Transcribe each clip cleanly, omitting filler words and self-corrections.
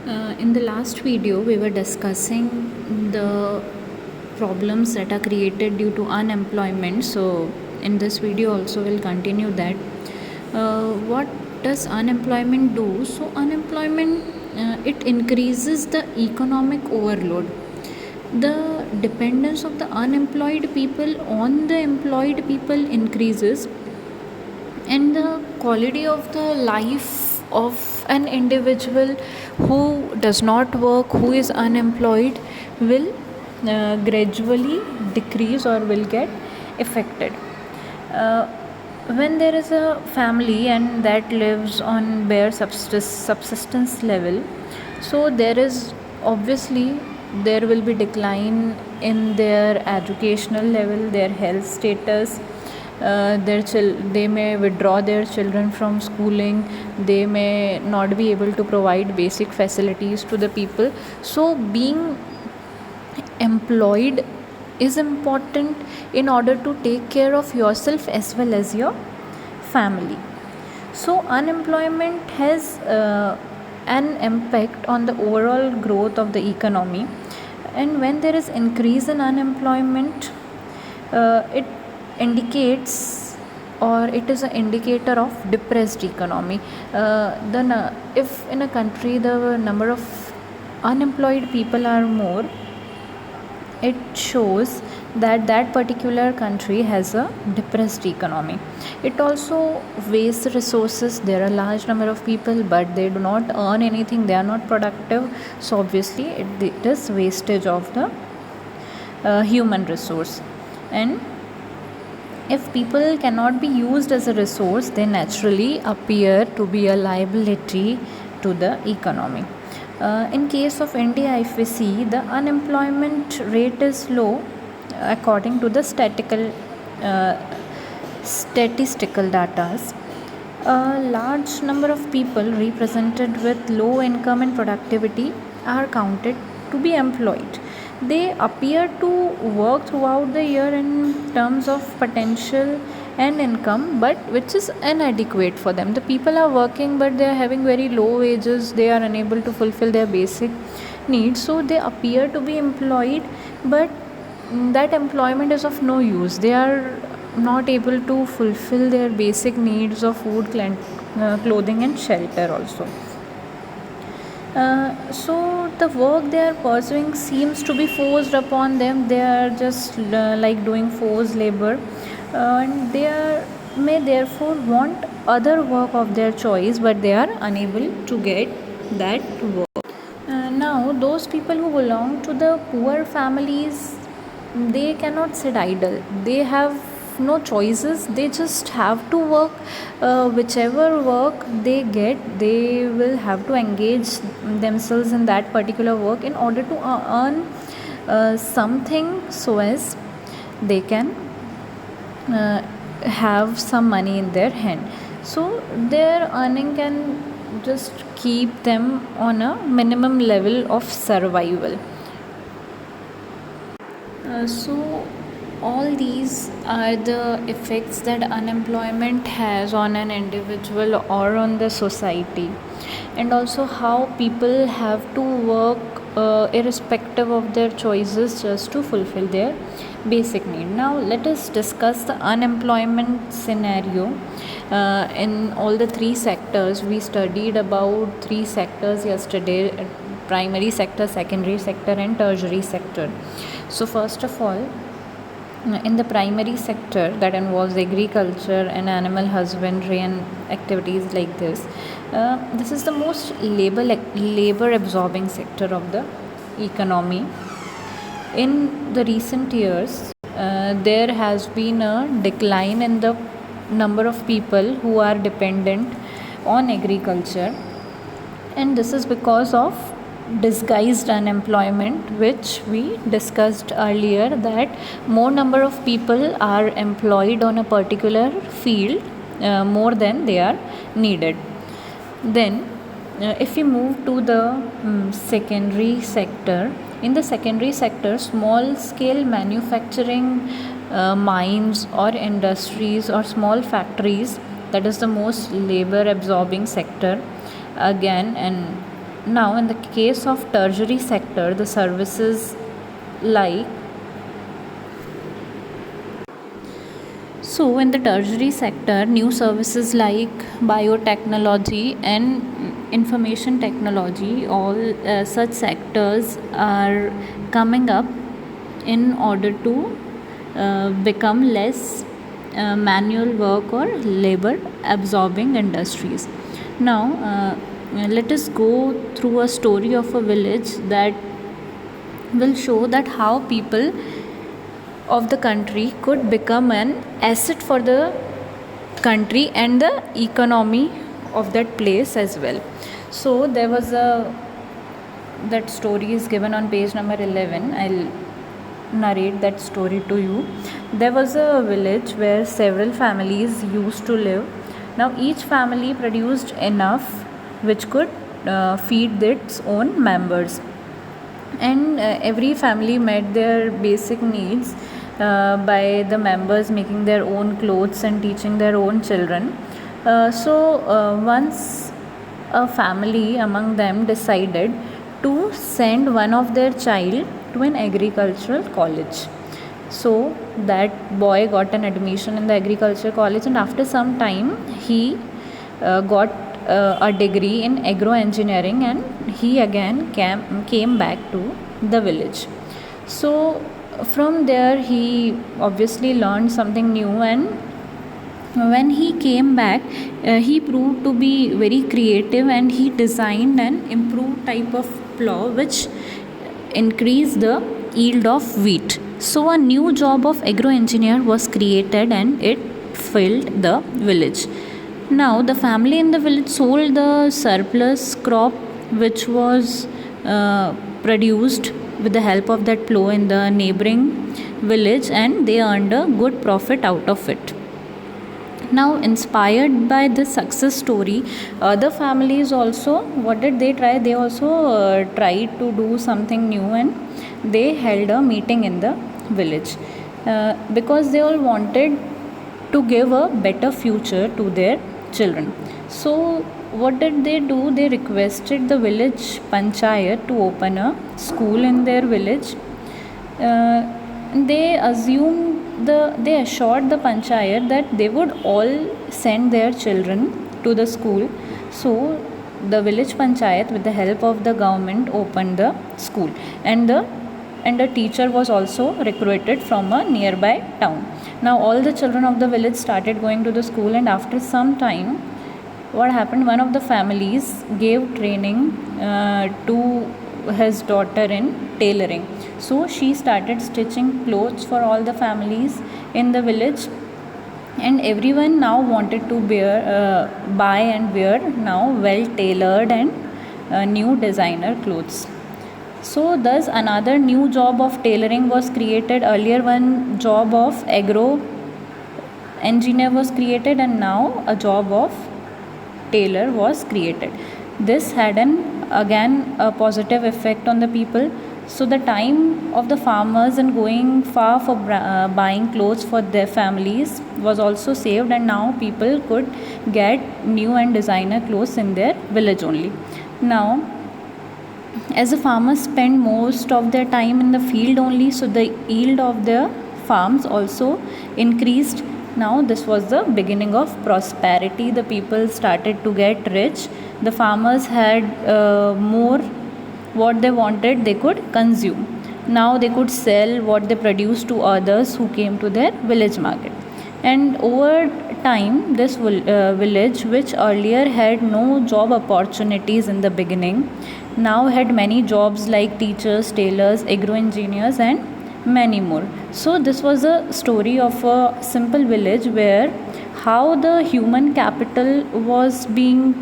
In the last video, we were discussing the problems that are created due to unemployment. So, in this video, also, we'll continue that. What does unemployment do? So, unemployment it increases the economic overload. The dependence of the unemployed people on the employed people increases, and the quality of the life of an individual who does not work, who is unemployed, will gradually decrease or will get affected. uh, when there is a family and that lives on bare subsistence level, so there is obviously there will be decline in their educational level, their health status. They may withdraw their children from schooling, they may not be able to provide basic facilities to the people. So being employed is important in order to take care of yourself as well as your family. So unemployment has an impact on the overall growth of the economy, and when there is increase in unemployment, it indicates, or it is an indicator of depressed economy. If in a country the number of unemployed people are more, it shows that that particular country has a depressed economy. It also wastes resources. There are large number of people but they do not earn anything, they are not productive, so obviously it is wastage of the human resource. And if people cannot be used as a resource, they naturally appear to be a liability to the economy. In case of India, if we see, the unemployment rate is low according to the statistical data. A large number of people represented with low income and productivity are counted to be employed. They appear to work throughout the year in terms of potential and income, but which is inadequate for them. The people are working but they are having very low wages, they are unable to fulfill their basic needs, so they appear to be employed, but that employment is of no use. They are not able to fulfill their basic needs of food, clothing and shelter also. So the work they are pursuing seems to be forced upon them. They are just like doing forced labor, and may therefore want other work of their choice, but they are unable to get that work. Now those people who belong to the poor families, they cannot sit idle. They have no choices, they just have to work. Whichever work they get, they will have to engage themselves in that particular work in order to earn something, so as they can have some money in their hand. So their earning can just keep them on a minimum level of survival. So all these are the effects that unemployment has on an individual or on the society, and also how people have to work irrespective of their choices just to fulfill their basic need. Now let us discuss the unemployment scenario in all the three sectors. We studied about three sectors yesterday: primary sector, secondary sector and tertiary sector. So first of all, in the primary sector, that involves agriculture and animal husbandry and activities like this, this is the most labor absorbing sector of the economy. In the recent years, there has been a decline in the number of people who are dependent on agriculture, and this is because of disguised unemployment, which we discussed earlier, that more number of people are employed on a particular field more than they are needed. Then if we move to the secondary sector, in the secondary sector, small scale manufacturing, mines or industries or small factories, that is the most labor absorbing sector again. And Now, in the case of tertiary sector, the services like so in the tertiary sector, new services like biotechnology and information technology, all such sectors are coming up in order to become less manual work or labor absorbing industries. Now, let us go through a story of a village that will show that how people of the country could become an asset for the country and the economy of that place as well. So there was a that story is given on page number 11. I'll narrate that story to you. There was a village where several families used to live. Now each family produced enough which could feed its own members, and every family met their basic needs by the members making their own clothes and teaching their own children. Once a family among them decided to send one of their child to an agricultural college. So that boy got an admission in the agriculture college, and after some time he got a degree in agro engineering, and he again came back to the village. So from there he obviously learned something new, and when he came back he proved to be very creative, and he designed an improved type of plow which increased the yield of wheat. So a new job of agro engineer was created, and it filled the village. Now the family in the village sold the surplus crop which was produced with the help of that plow in the neighboring village, and they earned a good profit out of it. Now, inspired by this success story, other families also, what did they try? They also tried to do something new, and they held a meeting in the village because they all wanted to give a better future to their children. So what did they do? They requested the village panchayat to open a school in their village. They assured the panchayat that they would all send their children to the school. So the village panchayat, with the help of the government, opened the school, and a teacher was also recruited from a nearby town. Now all the children of the village started going to the school, and after some time, what happened? One of the families gave training to his daughter in tailoring. So she started stitching clothes for all the families in the village, and everyone now wanted to buy and wear now well tailored and new designer clothes. So thus another new job of tailoring was created. Earlier one job of agro engineer was created, and now a job of tailor was created. This had again a positive effect on the people. So the time of the farmers in going far for buying clothes for their families was also saved, and now people could get new and designer clothes in their village only. Now, as the farmers spend most of their time in the field only, so the yield of their farms also increased. Now this was the beginning of prosperity. The people started to get rich. The farmers had more what they wanted, they could consume. Now they could sell what they produced to others who came to their village market. And over time, this village, which earlier had no job opportunities in the beginning, now had many jobs like teachers, tailors, agro engineers, and many more. So this was a story of a simple village where how the human capital was being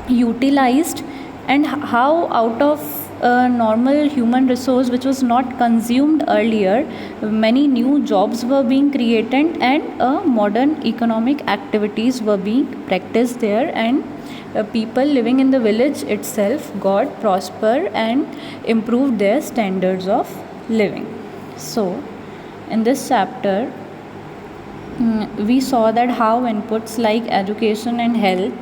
utilized, and how out of a normal human resource which was not consumed earlier, many new jobs were being created, and modern economic activities were being practiced there, and people living in the village itself got prosper and improved their standards of living. So in this chapter we saw that how inputs like education and health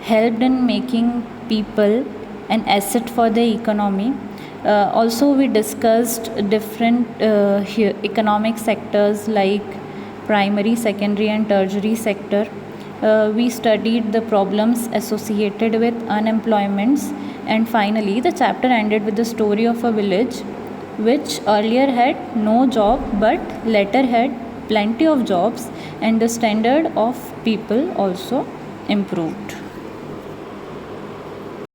helped in making people an asset for the economy. Also, we discussed different economic sectors like primary, secondary, and tertiary sector. We studied the problems associated with unemployments, and finally, the chapter ended with the story of a village which earlier had no job but later had plenty of jobs, and the standard of people also improved.